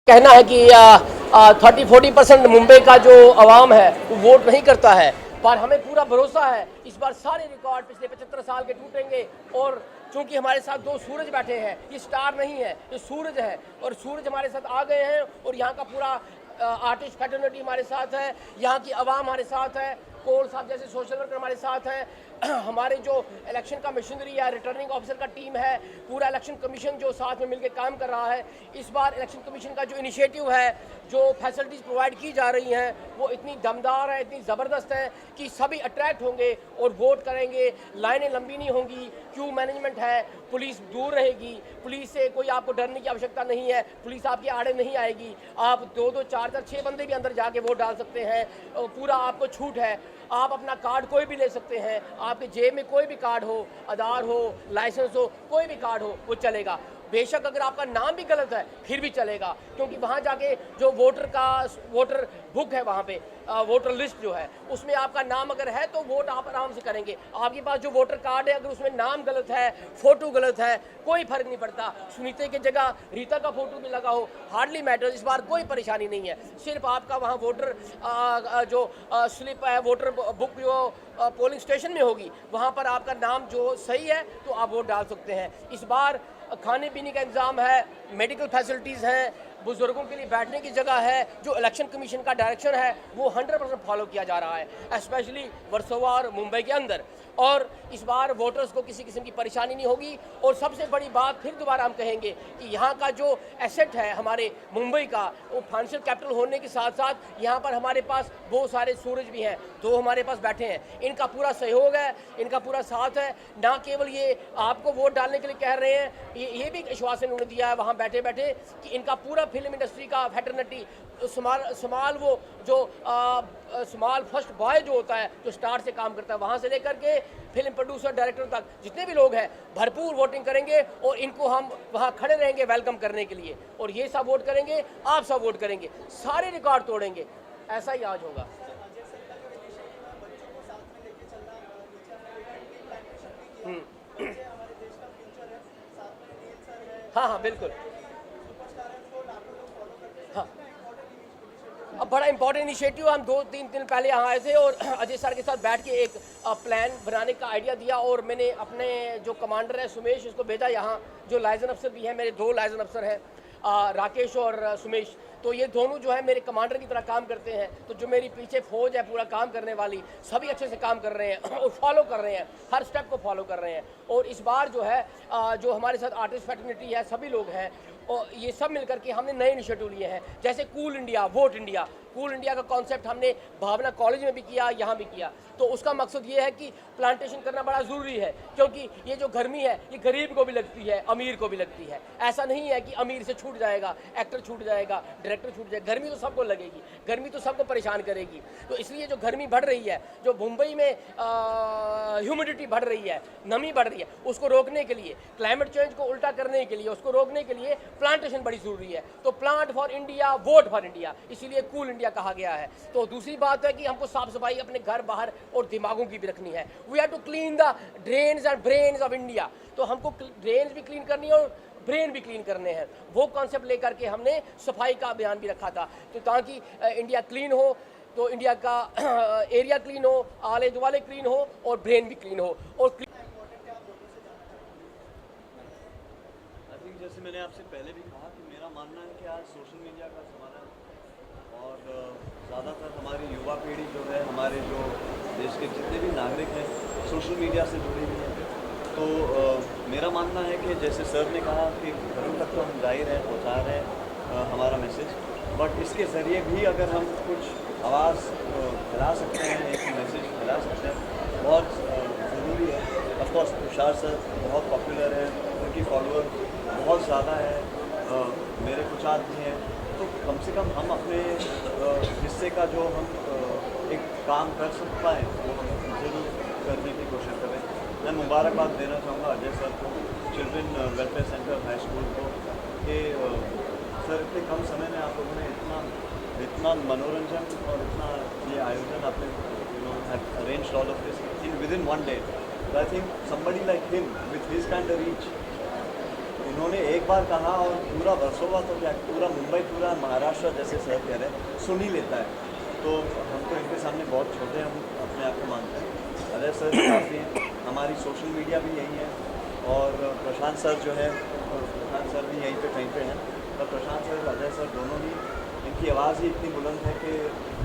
कहना है कि 30-40% मुंबई का जो अवाम है वो वोट नहीं करता है, पर हमें पूरा भरोसा है इस बार सारे रिकॉर्ड पिछले 75 साल के टूटेंगे। और चूंकि हमारे साथ दो सूरज बैठे हैं, ये स्टार नहीं है, ये सूरज है, और सूरज हमारे साथ आ गए हैं। और यहाँ का पूरा आर्टिस्ट फैटर्निटी हमारे साथ है, यहाँ की आवाम हमारे साथ है, कोल साहब जैसे सोशल वर्कर हमारे साथ हैं, हमारे जो इलेक्शन का मशीनरी है, रिटर्निंग ऑफिसर का टीम है, पूरा इलेक्शन कमीशन जो साथ में मिलकर काम कर रहा है। इस बार इलेक्शन कमीशन का जो इनिशिएटिव है, जो फैसिलिटीज़ प्रोवाइड की जा रही हैं, वो इतनी दमदार है, इतनी ज़बरदस्त है कि सभी अट्रैक्ट होंगे और वोट करेंगे। लाइनें लंबी नहीं होंगी, क्यू मैनेजमेंट है, पुलिस दूर रहेगी, पुलिस से कोई आपको डरने की आवश्यकता नहीं है, पुलिस आपके आड़े नहीं आएगी। आप 2-2, 4-4, 6 बंदे भी अंदर जाके वोट डाल सकते हैं, पूरा आपको छूट है। आप अपना कार्ड कोई भी ले सकते हैं, आपके जेब में कोई भी कार्ड हो, आधार हो, लाइसेंस हो, कोई भी कार्ड हो, वो चलेगा। बेशक अगर आपका नाम भी गलत है फिर भी चलेगा, क्योंकि वहाँ जाके जो वोटर बुक है, वहाँ पे वोटर लिस्ट जो है, उसमें आपका नाम अगर है तो वोट आप आराम से करेंगे। आपके पास जो वोटर कार्ड है, अगर उसमें नाम गलत है, फोटो गलत है, कोई फर्क नहीं पड़ता। सुनीते की जगह रीता का फोटो भी लगा हो, हार्डली मैटर। इस बार कोई परेशानी नहीं है, सिर्फ आपका वहाँ वोटर जो स्लिप है, वोटर बुक जो पोलिंग स्टेशन में होगी, वहाँ पर आपका नाम जो सही है तो आप वोट डाल सकते हैं। इस बार खाने पीने का इंतज़ाम है, मेडिकल फैसिलिटीज़ हैं, बुजुर्गों के लिए बैठने की जगह है। जो इलेक्शन कमीशन का डायरेक्शन है वो 100% फॉलो किया जा रहा है, स्पेशली वर्सोवा और मुंबई के अंदर। और इस बार वोटर्स को किसी किस्म की परेशानी नहीं होगी। और सबसे बड़ी बात फिर दोबारा हम कहेंगे कि यहाँ का जो एसेट है हमारे मुंबई का, वो फाइनेंशियल कैपिटल होने के साथ साथ यहाँ पर हमारे पास बहुत सारे सूरज भी हैं, दो हमारे पास बैठे हैं। इनका पूरा सहयोग है, इनका पूरा साथ है। ना केवल ये आपको वोट डालने के लिए कह रहे हैं, ये भी आश्वासन उन्होंने दिया है वहाँ बैठे बैठे कि इनका पूरा फिल्म इंडस्ट्री का फैटर्निटी, स्मॉल वो जो स्मॉल फर्स्ट बॉय जो होता है, जो स्टार से काम करता है, वहाँ से लेकर के फिल्म प्रोड्यूसर डायरेक्टर तक जितने भी लोग हैं भरपूर वोटिंग करेंगे। और इनको हम वहाँ खड़े रहेंगे वेलकम करने के लिए। और ये सब वोट करेंगे, आप सब वोट करेंगे, सारे रिकॉर्ड तोड़ेंगे। ऐसा ही आज होगा। हाँ हाँ बिल्कुल। हाँ, अब बड़ा इंपॉर्टेंट इनिशिएटिव, हम 2-3 दिन पहले यहाँ आए थे और अजय सर के साथ बैठ के एक प्लान बनाने का आइडिया दिया। और मैंने अपने जो कमांडर है सुमेश, उसको भेजा यहाँ। जो लाइजन अफसर भी हैं, मेरे 2 लाइजन अफसर हैं, राकेश और सुमेश, तो ये दोनों जो है मेरे कमांडर की तरह काम करते हैं। तो जो मेरी पीछे फौज है पूरा काम करने वाली, सभी अच्छे से काम कर रहे हैं और फॉलो कर रहे हैं, हर स्टेप को फॉलो कर रहे हैं। और इस बार जो है जो हमारे साथ आर्टिस्ट फैटर्निटी है, सभी लोग हैं, और ये सब मिलकर के हमने नए इनिशिएटिव लिए हैं, जैसे cool India, vote India. Cool India का कॉन्सेप्ट हमने भावना कॉलेज में भी किया, यहाँ भी किया। तो उसका मकसद ये है कि प्लांटेशन करना बड़ा ज़रूरी है, क्योंकि ये जो गर्मी है ये गरीब को भी लगती है, अमीर को भी लगती है। ऐसा नहीं है कि अमीर से छूट जाएगा, एक्टर छूट जाएगा, डायरेक्टर छूट जाएगा। गर्मी तो सबको लगेगी, गर्मी तो सबको परेशान करेगी। तो इसलिए जो गर्मी बढ़ रही है, जो मुंबई में ह्यूमिडिटी बढ़ रही है, नमी बढ़ रही है, उसको रोकने के लिए, क्लाइमेट चेंज को उल्टा करने के लिए, उसको रोकने के लिए प्लांटेशन बड़ी ज़रूरी है। तो plant for India, vote for India, इसीलिए कूल इंडिया कहा गया है। तो दूसरी बात है कि हमको साफ सफाई अपने घर बाहर और दिमागों की भी रखनी है। We have to clean the drains and brains of India. तो हमको ड्रेन्स भी क्लीन करनी है और ब्रेन भी क्लीन करने हैं। वो कॉन्सेप्ट लेकर के हमने सफाई का अभियान भी रखा था, तो ताकि इंडिया क्लीन हो, तो इंडिया का एरिया क्लीन हो, आले दुआले क्लीन हो और ब्रेन भी क्लीन हो। और जैसे मैंने आपसे पहले भी कहा कि मेरा मानना है कि आज सोशल मीडिया का ज़माना है और ज़्यादातर हमारी युवा पीढ़ी जो है, हमारे जो देश के जितने भी नागरिक हैं, सोशल मीडिया से जुड़े हुए हैं। तो मेरा मानना है कि जैसे सर ने कहा कि घरों तक तो हम जा ही रहे हैं, पहुँचा रहे हैं हमारा मैसेज, बट इसके ज़रिए भी अगर हम कुछ आवाज़ फैला सकते हैं, एक मैसेज फैला सकते हैं, बहुत ज़रूरी है। ऑफकोर्स तुषार सर बहुत पॉपुलर है, उनकी फॉलोअर बहुत ज़्यादा है, मेरे कुछ आदमी हैं। तो कम से कम हम अपने हिस्से का जो हम एक काम कर सकते पाएँ वो हम ज़रूर करने की कोशिश करें। मैं मुबारकबाद देना चाहूँगा अजय सर को, children welfare centre high school को, कि सर इतने कम समय में आप लोगों ने इतना मनोरंजन और इतना ये आयोजन आपने arranged all of this in with in 1 day. So I think somebody like him with his kind of reach इन्होंने एक बार कहा और पूरा वर्सोवा तो क्या पूरा मुंबई पूरा महाराष्ट्र जैसे शहर कह रहे हैं सुन ही लेता है। तो हम तो इनके सामने बहुत छोटे हम अपने आप को मानते हैं। अजय सर काफ़ी हैं, हमारी सोशल मीडिया भी यही है और प्रशांत सर जो है प्रशांत सर भी यहीं पे कहीं पे हैं। तो प्रशांत सर अजय सर दोनों ही इनकी आवाज़ ही इतनी बुलंद है कि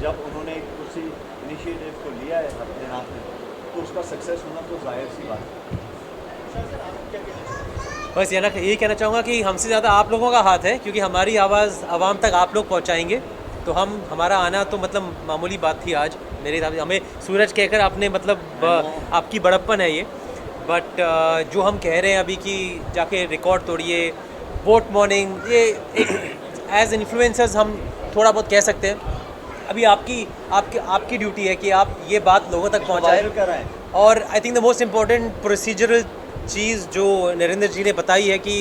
जब उन्होंने किसी इनिशिएटिव को लिया है अपने हाथ में तो उसका सक्सेस होना तो जाहिर सी बात है। बस यही कहना चाहूँगा कि हमसे ज़्यादा आप लोगों का हाथ है, क्योंकि हमारी आवाज़ आवाम तक आप लोग पहुँचाएंगे। तो हमारा आना तो मतलब मामूली बात थी आज मेरे हिसाब से। हमें सूरज कहकर आपने मतलब आपकी बड़प्पन है ये, बट जो हम कह रहे हैं अभी कि जाके रिकॉर्ड तोड़िए, वोट मॉर्निंग, ये एक एज इन्फ्लुएंसर्स हम थोड़ा बहुत कह सकते हैं। अभी आपकी ड्यूटी है कि आप ये बात लोगों तक पहुँचाएं। और I think the most important procedural चीज़ जो नरेंद्र जी ने बताई है कि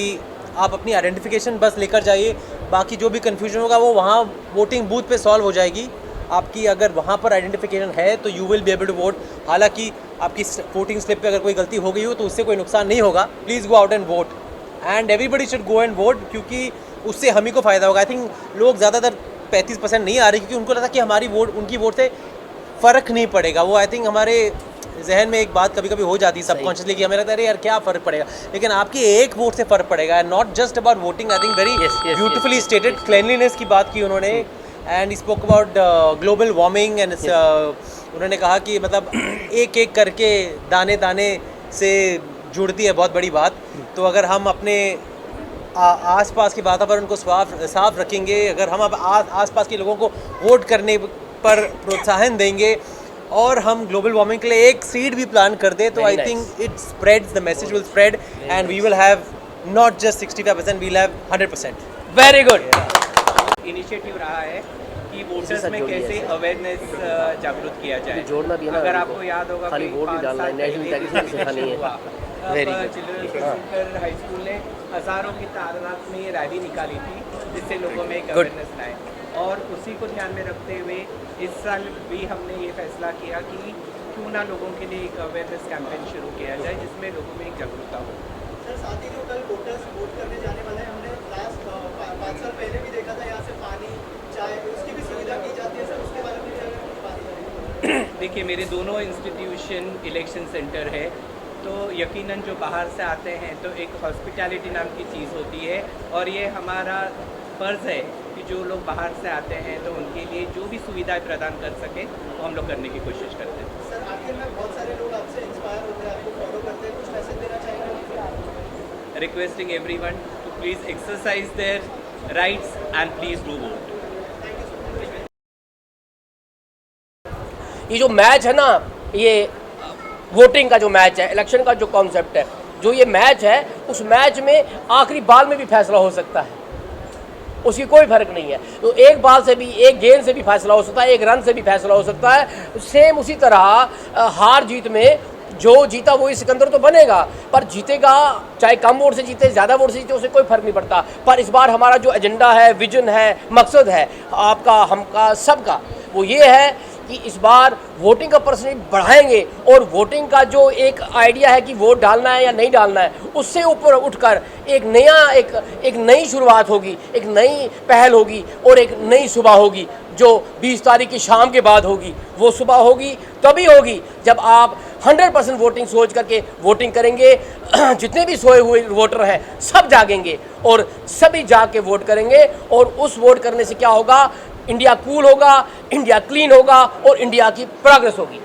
आप अपनी आइडेंटिफिकेशन बस लेकर जाइए, बाकी जो भी कन्फ्यूजन होगा वो वहाँ वोटिंग बूथ पे सॉल्व हो जाएगी। आपकी अगर वहाँ पर आइडेंटिफिकेशन है तो you will be able to vote. हालांकि आपकी वोटिंग स्लिप पे अगर कोई गलती हो गई हो तो उससे कोई नुकसान नहीं होगा। Please go out and vote and everybody should go and vote, क्योंकि उससे हम ही को फ़ायदा होगा। आई थिंक लोग ज़्यादातर 35% नहीं आ रहे क्योंकि उनको लगता कि हमारी वोट उनकी वोट से फ़र्क नहीं पड़ेगा। वो आई थिंक हमारे जहन में एक बात कभी कभी हो जाती है सबकॉन्शियसली कि हमें लगता है अरे यार क्या फ़र्क पड़ेगा, लेकिन आपकी एक वोट से फ़र्क पड़ेगा। Not just about voting, I think very beautifully stated. Cleanliness की बात की उन्होंने and spoke about global warming and उन्होंने कहा कि मतलब एक एक करके दाने दाने से जुड़ती है बहुत बड़ी बात। तो अगर हम अपने आसपास के वातावरण को साफ रखेंगे, अगर हम अब आसपास के लोगों को वोट करने पर प्रोत्साहन देंगे और हम ग्लोबल वार्मिंग के लिए एक सीड भी प्लान कर दे तो I think it spreads, the message will spread and we will have not just 65%, we will have 100%। Very good initiative रहा है कि वोटर्स में कैसे अवेयरनेस जागरूक किया जाए। जोड़ना भी है ना, अगर आपको याद होगा खाली वोट ही डालना है, नेशनल इंटेलिजेंस सिखानी है। चिल्ड्रन हाई स्कूल ने हज़ारों की तादाद में ये रैली निकाली थी जिससे लोगों में एक अवेयरनेस लाए, और उसी को ध्यान में रखते हुए इस साल भी हमने ये फैसला किया कि क्यों ना लोगों के लिए एक अवेयरनेस कैंपेन शुरू किया जाए जिसमें लोगों में एक जागरूकता हो। सर साथ ही जो कल वोटर्स वोट करने जाने वाले हैं, हमने लास्ट 5 साल पहले भी देखा था यहाँ से पानी चाय उसकी भी सुविधा की जाती है। सर उसके बारे में भी अगर बात करें। देखिए मेरे दोनों इंस्टीट्यूशन इलेक्शन सेंटर है, तो यकीनन जो बाहर से आते हैं तो एक हॉस्पिटैलिटी नाम की चीज़ होती है और ये हमारा फ़र्ज़ है कि जो लोग बाहर से आते हैं तो उनके लिए जो भी सुविधाएं प्रदान कर सकें वो हम लोग करने की कोशिश करते हैं। सर आखिर में बहुत सारे लोग आपसे इंस्पायर होते हैं, आपको फॉलो करते हैं, कुछ मैसेज देना चाहेंगे? Requesting everyone to please exercise their rights and please do vote. ये जो मैच है ना, ये वोटिंग का जो मैच है, इलेक्शन का जो कॉन्सेप्ट है, जो ये मैच है, उस मैच में आखिरी बाल में भी फैसला हो सकता है, उसकी कोई फर्क नहीं है। तो एक बाल से भी, एक गेंद से भी फैसला हो सकता है, एक रन से भी फैसला हो सकता है। सेम उसी तरह हार जीत में जो जीता वही सिकंदर तो बनेगा, पर जीतेगा चाहे कम वोट से जीते ज़्यादा वोट से जीते, उससे कोई फर्क नहीं पड़ता। पर इस बार हमारा जो एजेंडा है, विजन है, मकसद है आपका, हमका, सबका, वो ये है कि इस बार वोटिंग का परसेंटेज बढ़ाएंगे और वोटिंग का जो एक आइडिया है कि वोट डालना है या नहीं डालना है, उससे ऊपर उठकर एक नई शुरुआत होगी, एक नई पहल होगी और एक नई सुबह होगी जो 20 तारीख की शाम के बाद होगी। वो सुबह होगी तभी होगी जब आप 100% वोटिंग सोच करके वोटिंग करेंगे। जितने भी सोए हुए वोटर हैं सब जागेंगे और सभी जाग के वोट करेंगे, और उस वोट करने से क्या होगा, इंडिया कूल होगा, इंडिया क्लीन होगा और इंडिया की प्रोग्रेस होगी।